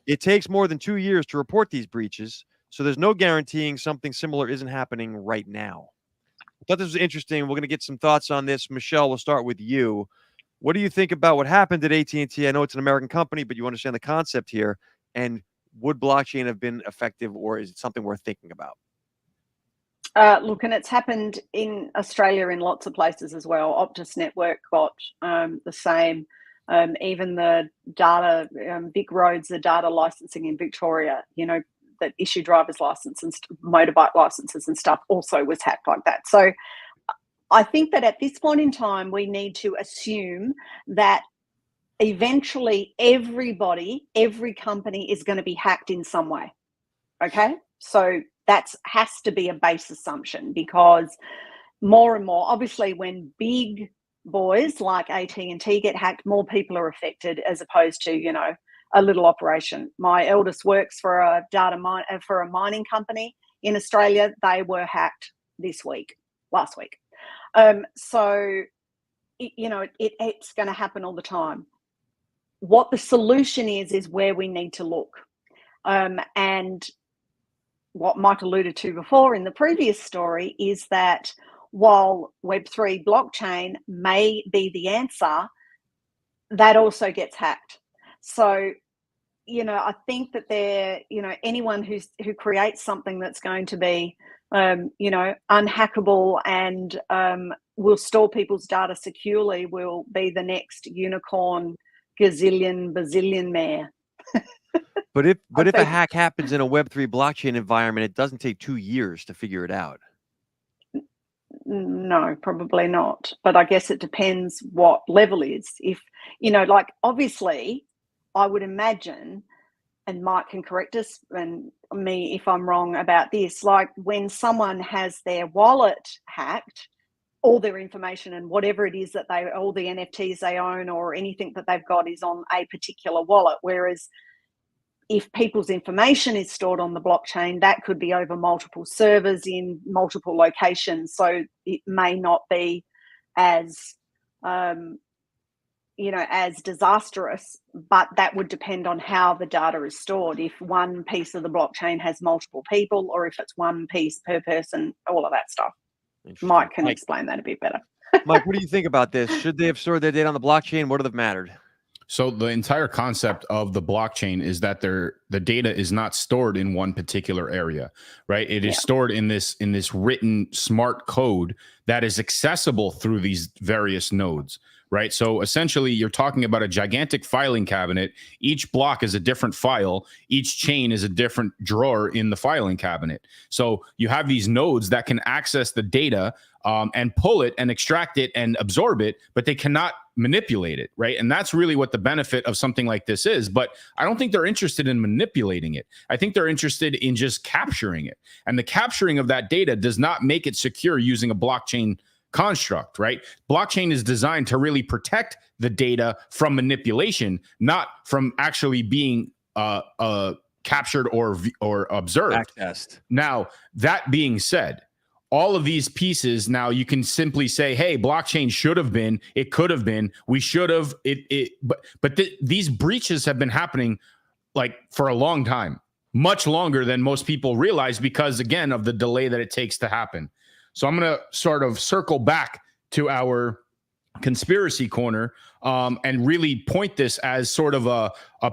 It takes more than 2 years to report these breaches, so there's no guaranteeing something similar isn't happening right now. I thought this was interesting. We're going to get some thoughts on this. Michelle, we'll start with you. What do you think about what happened at AT&T? I know it's an American company, but you understand the concept here. And would blockchain have been effective, or is it something worth thinking about?
Look, and it's happened in Australia in lots of places as well. Optus Network got the same. Even the data, Vic Roads, the data licensing in Victoria, that issue driver's license and motorbike licenses and stuff also was hacked like that. So I think that at this point in time, we need to assume that eventually every company is going to be hacked in some way. Okay? So that has to be a base assumption, because more and more, obviously, when big boys like AT&T get hacked, more people are affected as opposed to, a little operation. My eldest works for a mining company in Australia. They were hacked last week. So, it's going to happen all the time. What the solution is where we need to look. And what Mike alluded to before in the previous story is that while Web3 blockchain may be the answer, that also gets hacked. So, I think that anyone who creates something that's going to be, unhackable and will store people's data securely will be the next unicorn, gazillion, bazillionaire.
But if a hack happens in a Web3 blockchain environment, it doesn't take 2 years to figure it out.
No, probably not. But I guess it depends what level is. If, obviously, I would imagine, and Mike can correct us and me if I'm wrong about this, like when someone has their wallet hacked, all their information and whatever it is that all the NFTs they own or anything that they've got is on a particular wallet. Whereas if people's information is stored on the blockchain, that could be over multiple servers in multiple locations. So it may not be as, as disastrous, but that would depend on how the data is stored. If one piece of the blockchain has multiple people, or if it's one piece per person, all of that stuff. Mike can explain that a bit better.
Mike, what do you think about this? Should they have stored their data on the blockchain? Would it have mattered?
So the entire concept of the blockchain is that the data is not stored in one particular area, right? It is stored in this written smart code that is accessible through these various nodes, right? So essentially, you're talking about a gigantic filing cabinet. Each block is a different file. Each chain is a different drawer in the filing cabinet. So you have these nodes that can access the data and pull it and extract it and absorb it, but they cannot manipulate it, right? And that's really what the benefit of something like this is. But I don't think they're interested in manipulating it. I think they're interested in just capturing it. And the capturing of that data does not make it secure using a blockchain construct, right? Blockchain is designed to really protect the data from manipulation, not from actually being captured or observed.
Accessed.
Now, that being said, all of these pieces, now you can simply say, hey, blockchain should have been, it could have been, we should have, these breaches have been happening like for a long time, much longer than most people realize because, again, of the delay that it takes to happen. So I'm going to sort of circle back to our conspiracy corner and really point this as sort of a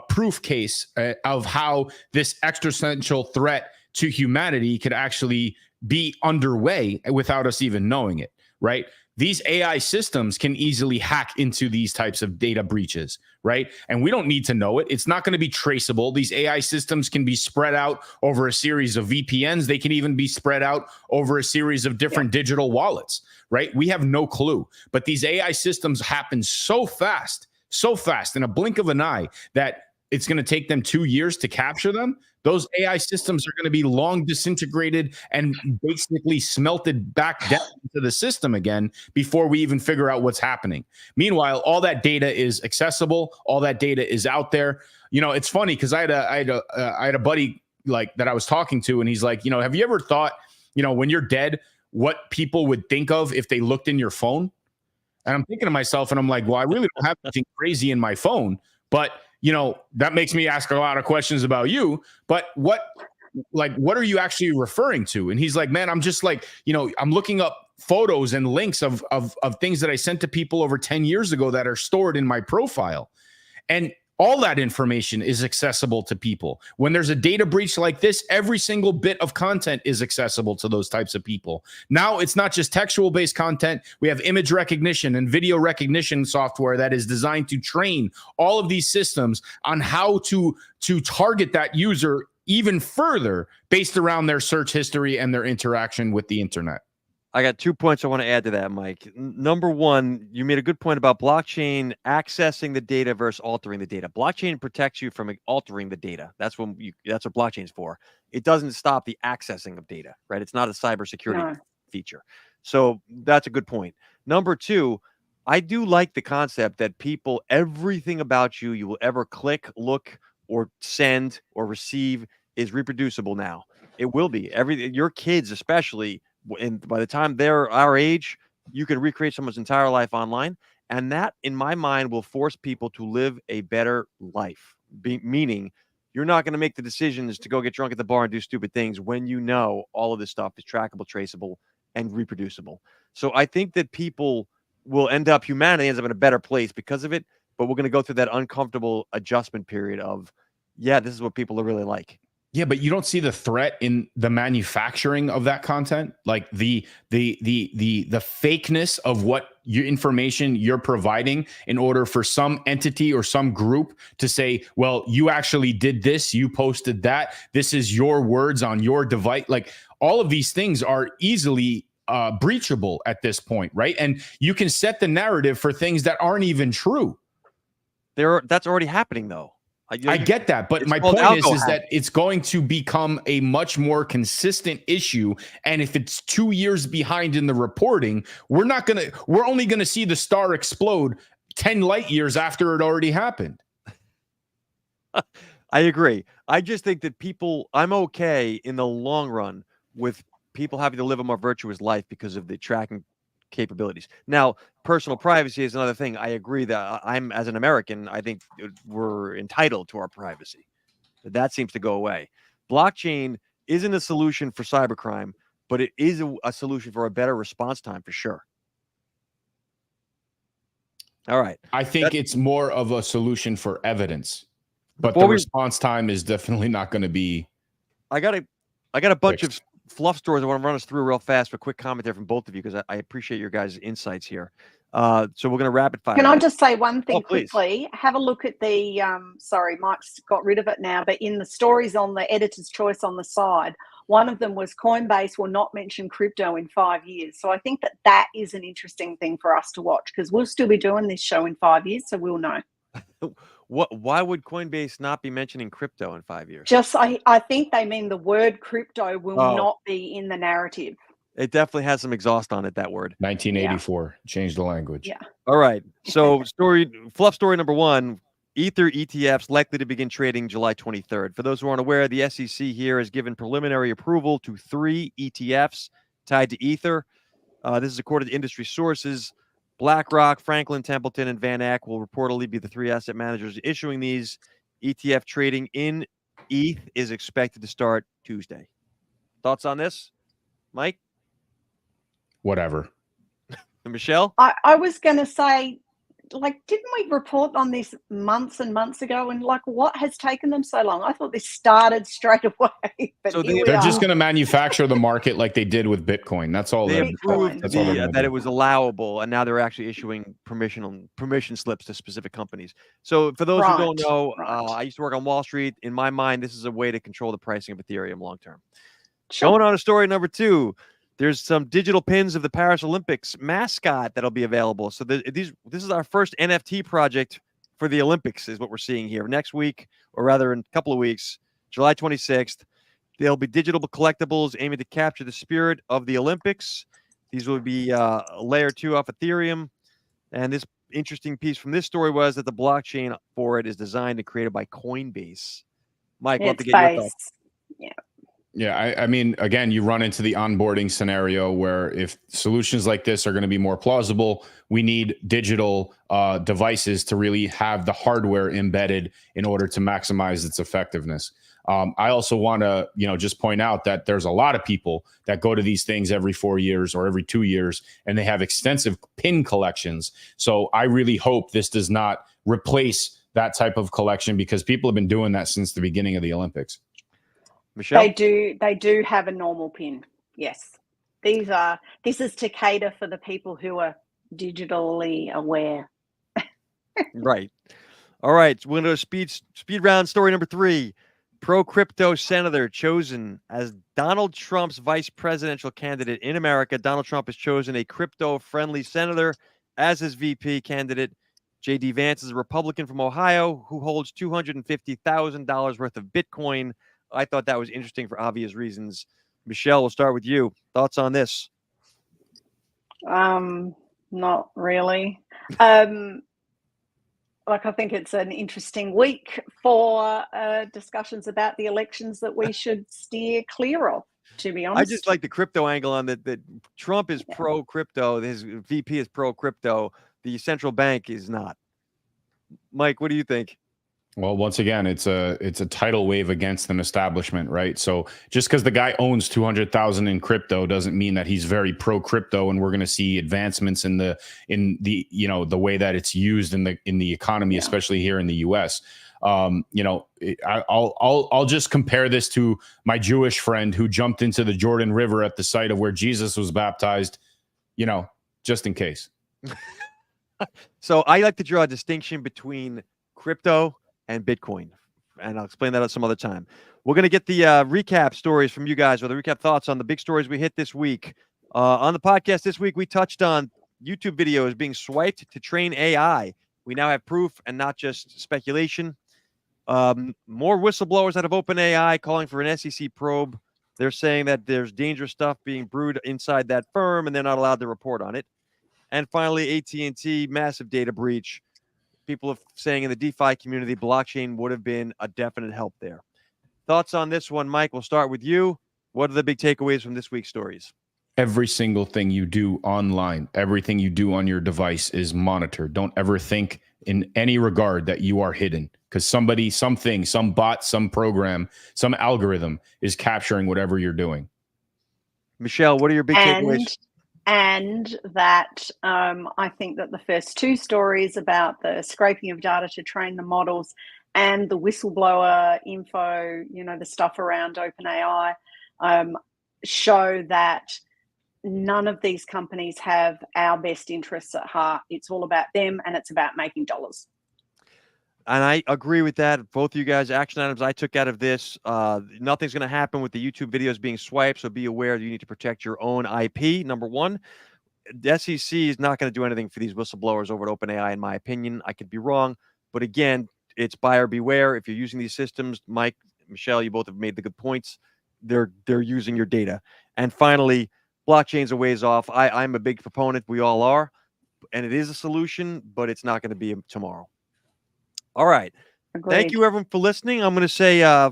proof case of how this existential threat to humanity could actually be underway without us even knowing it, right? These AI systems can easily hack into these types of data breaches, right? And we don't need to know it. It's not going to be traceable. These AI systems can be spread out over a series of VPNs. They can even be spread out over a series of different digital wallets, right? We have no clue. But these AI systems happen so fast, in a blink of an eye, that it's going to take them 2 years to capture them. Those AI systems are going to be long disintegrated and basically smelted back down into the system again before we even figure out what's happening. Meanwhile, all that data is accessible. All that data is out there. You know, it's funny because I had a buddy like that I was talking to, and he's like, you know, have you ever thought, you know, when you're dead, what people would think of if they looked in your phone? And I'm thinking to myself, and I'm like, well, I really don't have anything crazy in my phone, but you know, that makes me ask a lot of questions about you, but what are you actually referring to? And he's like, man, I'm just like, you know, I'm looking up photos and links of things that I sent to people over 10 years ago that are stored in my profile. And all that information is accessible to people. When there's a data breach like this, every single bit of content is accessible to those types of people. Now, it's not just textual-based content. We have image recognition and video recognition software that is designed to train all of these systems on how to target that user even further based around their search history and their interaction with the internet.
I got 2 points I want to add to that, Mike. Number one, you made a good point about blockchain accessing the data versus altering the data. Blockchain protects you from altering the data. That's what blockchain is for. It doesn't stop the accessing of data, right? It's not a cybersecurity feature. So that's a good point. Number two, I do like the concept that everything about you will ever click, look, or send or receive is reproducible now. It will be. Your kids especially, and by the time they're our age, you can recreate someone's entire life online. And that, in my mind, will force people to live a better life. Meaning, you're not going to make the decisions to go get drunk at the bar and do stupid things when you know all of this stuff is trackable, traceable, and reproducible. So I think that humanity ends up in a better place because of it. But we're going to go through that uncomfortable adjustment period of, yeah, this is what people are really like.
Yeah, but you don't see the threat in the manufacturing of that content, like the fakeness of what information you're providing in order for some entity or some group to say, well, you actually did this, you posted that, this is your words on your device. Like all of these things are easily breachable at this point, right? And you can set the narrative for things that aren't even true.
That's already happening, though.
I get that, but my point is that it's going to become a much more consistent issue. And if it's 2 years behind in the reporting, we're only going to see the star explode 10 light years after it already happened.
I agree. I just think that I'm okay in the long run with people having to live a more virtuous life because of the tracking capabilities. Now, personal privacy is another thing. I agree that as an American, I think we're entitled to our privacy. That seems to go away. Blockchain isn't a solution for cybercrime, but it is a solution for a better response time for sure. All right.
I think it's more of a solution for evidence, but the response time is definitely not going to be.
I got a bunch of fluff stories I want to run us through real fast for quick commentary from both of you because I appreciate your guys' insights here. So we're going to rapid fire.
Can I just say one thing
please.
quickly? Have a look at the, sorry, Mike's got rid of it now, but in the stories on the editor's choice on the side, one of them was Coinbase will not mention crypto in 5 years. So I think that is an interesting thing for us to watch because we'll still be doing this show in 5 years, so we'll know.
Why would Coinbase not be mentioning crypto in 5 years?
I think they mean the word crypto will not be in the narrative.
It definitely has some exhaust on it, that word.
1984. Change the language.
Yeah.
All right. So fluff story number one, Ether ETFs likely to begin trading July 23rd. For those who aren't aware, the SEC here has given preliminary approval to 3 ETFs tied to Ether. This is according to industry sources. BlackRock, Franklin Templeton, and Van Eck will reportedly be the 3 asset managers issuing these. ETF trading in ETH is expected to start Tuesday. Thoughts on this, Mike?
Whatever.
And Michelle?
I was going to say, like, didn't we report on this months and months ago? And like, what has taken them so long? I thought this started straight away. But
So
here we
They're
are.
just going to manufacture the market like they did with Bitcoin. That's all.
They
That's
approved
all they're gonna
that
do.
it was allowable, and now they're actually issuing permission slips to specific companies. So for those who don't know, I used to work on Wall Street. In my mind, this is a way to control the pricing of Ethereum long term.
Sure.
Going on to story number 2, there's some digital pins of the Paris Olympics mascot that'll be available. So this is our first NFT project for the Olympics, is what we're seeing here. Next week, or rather in a couple of weeks, July 26th, there'll be digital collectibles aiming to capture the spirit of the Olympics. These will be layer 2 off Ethereum. And this interesting piece from this story was that the blockchain for it is designed and created by Coinbase. Mike, love to get your thoughts.
Yeah.
Yeah, I mean, again, you run into the onboarding scenario where if solutions like this are going to be more plausible, we need digital devices to really have the hardware embedded in order to maximize its effectiveness. I also want to, just point out that there's a lot of people that go to these things every 4 years or every 2 years, and they have extensive pin collections. So I really hope this does not replace that type of collection, because people have been doing that since the beginning of the Olympics.
Michelle?
They do have a normal pin. Yes. This is to cater for the people who are digitally aware.
Right. All right. We're going to speed round story number 3. Pro-crypto senator chosen as Donald Trump's vice presidential candidate in America. Donald Trump has chosen a crypto-friendly senator as his VP candidate. J.D. Vance is a Republican from Ohio who holds $250,000 worth of Bitcoin. I thought that was interesting for obvious reasons. Michelle, we'll start with you. Thoughts on this?
Not really. I think it's an interesting week for discussions about the elections that we should steer clear of, to be honest.
I just like the crypto angle on that Trump is pro-crypto. His VP is pro-crypto. The central bank is not. Mike, what do you think?
Well, once again, it's a tidal wave against an establishment, right? So just because the guy owns 200,000 in crypto doesn't mean that he's very pro crypto, and we're going to see advancements in the the way that it's used in the economy, especially here in the U.S. I'll just compare this to my Jewish friend who jumped into the Jordan River at the site of where Jesus was baptized, just in case.
So I like to draw a distinction between crypto and Bitcoin, and I'll explain that at some other time. We're going to get the recap stories from you guys, or the recap thoughts on the big stories we hit this week. On the podcast this week, we touched on YouTube videos being swiped to train AI. We now have proof and not just speculation. More whistleblowers out of OpenAI calling for an SEC probe. They're saying that there's dangerous stuff being brewed inside that firm, and they're not allowed to report on it. And finally, AT&T, massive data breach. People are saying in the DeFi community, blockchain would have been a definite help there. Thoughts on this one, Mike? We'll start with you. What are the big takeaways from this week's stories?
Every single thing you do online, everything you do on your device is monitored. Don't ever think in any regard that you are hidden, because somebody, something, some bot, some program, some algorithm is capturing whatever you're doing.
Michelle, what are your big takeaways?
And that I think that the first 2 stories about the scraping of data to train the models and the whistleblower info, the stuff around OpenAI, show that none of these companies have our best interests at heart. It's all about them, and it's about making dollars.
And I agree with that. Both of you guys, action items I took out of this. Nothing's going to happen with the YouTube videos being swiped, so be aware you need to protect your own IP, number one. The SEC is not going to do anything for these whistleblowers over at OpenAI, in my opinion. I could be wrong. But again, it's buyer beware. If you're using these systems, Mike, Michelle, you both have made the good points. They're using your data. And finally, blockchain's a ways off. I'm a big proponent. We all are. And it is a solution, but it's not going to be tomorrow. All right.
Agreed.
Thank you, everyone, for listening. I'm going to say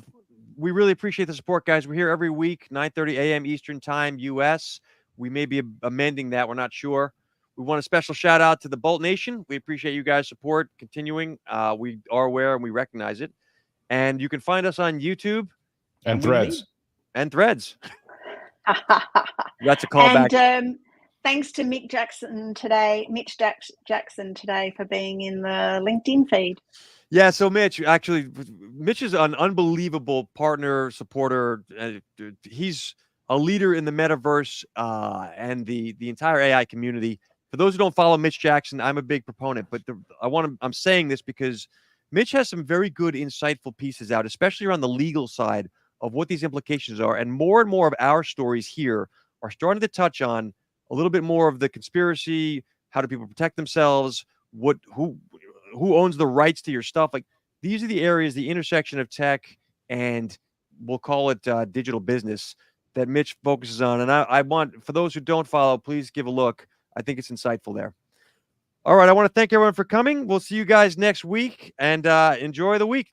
we really appreciate the support, guys. We're here every week, 9:30 a.m. Eastern Time, U.S. We may be amending that. We're not sure. We want a special shout out to the Bolt Nation. We appreciate you guys' support continuing. We are aware and we recognize it. And you can find us on YouTube
and Threads.
And Threads. That's a callback.
And thanks to Mitch Jackson today for being in the LinkedIn feed.
Yeah, so Mitch is an unbelievable partner, supporter. He's a leader in the metaverse and the entire AI community. For those who don't follow Mitch Jackson, I'm a big proponent, but I'm saying this because Mitch has some very good, insightful pieces out, especially around the legal side of what these implications are. And more of our stories here are starting to touch on a little bit more of the conspiracy. How do people protect themselves? Who owns the rights to your stuff? Like, these are the areas, the intersection of tech and we'll call it digital business that Mitch focuses on. And I want, for those who don't follow, please give a look. I think it's insightful there. All right. I want to thank everyone for coming. We'll see you guys next week and enjoy the week.